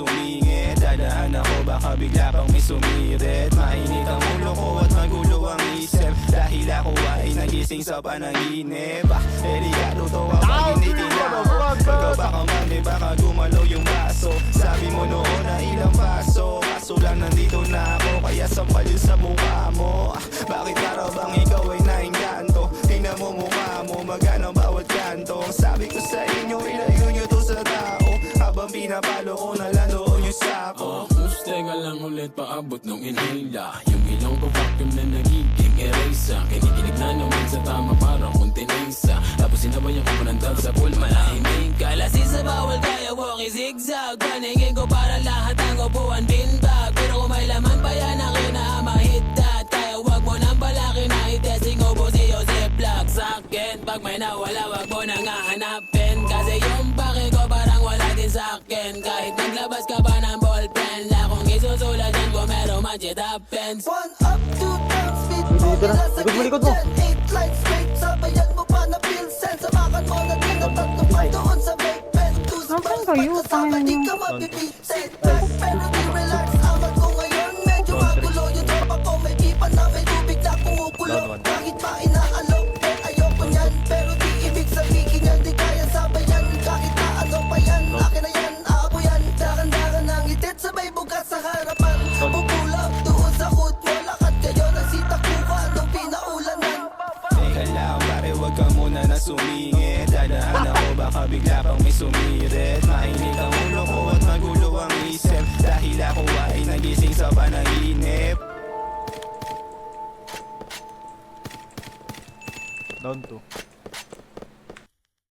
sumingit. Dadaan ako baka bigla pang may sumirit. Mainit ang ulo ko at magulo ang isip, dahil ako ay nagising sa panaginip. Delikado to kapag hindi tinawag. Ikaw baka mali, baka gumalaw yung baso. Sabi mo noon na ilang paso, kaso lang nandito na ako, kaya sampal yun sa mukha mo. Bakit para bang ikaw ay naingganto? Tingnan mo mukha mo, magana bawat kanto. Sabi ko sa inyo, ilayo nyo to sa tao, habang pinapalo ko na lanoon yung sako. Teka lang ulit, paabot nung inhila. Yung ilong ko vacuum na nagiging erasa. Kinikinig na naman sa tama parang kuntinisa. Tapos sinabayan ko pa ng dog sa pool, malahimik. Kalasin sa bawal kaya walkie zigzag. Paningin ko para lahat ang upuan binbag. Pero kung may laman pa yan ang kinamahit that. Kaya wag mo nang balaki na itesting ubo si Joseph Black. Sa'kin pag may nawala wag mo nang hahanapin. Kasi yung pake ko parang wala din sa'kin. Kahit naglabas ka pa ng ballpen, lakong isusulat yan kung meron man it happens. 1 up, 2 down, speed mo nila sa kitchen. 8 lines straight, sabayan mo pa na Pilsen. Samakan mo na din ang tatlong pa doon sa vape pen. Nasaan kayo? Kasama di ka mapipisit. Pero di relax, amat ko ngayon. Medyo magulo yung tropa ko. May pipa na may tubig na kumukulo. Kahit pa inaalok, ayoko niyan. Pero di ibig sabihin yan, di kaya sabayan. Kahit na ano pa yan, akin na yan, abo yan. Dakan-dakan ang itit, sabay bukas sa harapan. Pupulap doon sa hood mo, lakad kayo ng sitakuha nung pinaulanan. Teka lang pare, wag ka muna na sumingit. Dadaan ako baka bigla pang may sumirit. Mainit ang ulo ko at magulo ang isip, dahil ako ay nagising sa panaginip. Down 2.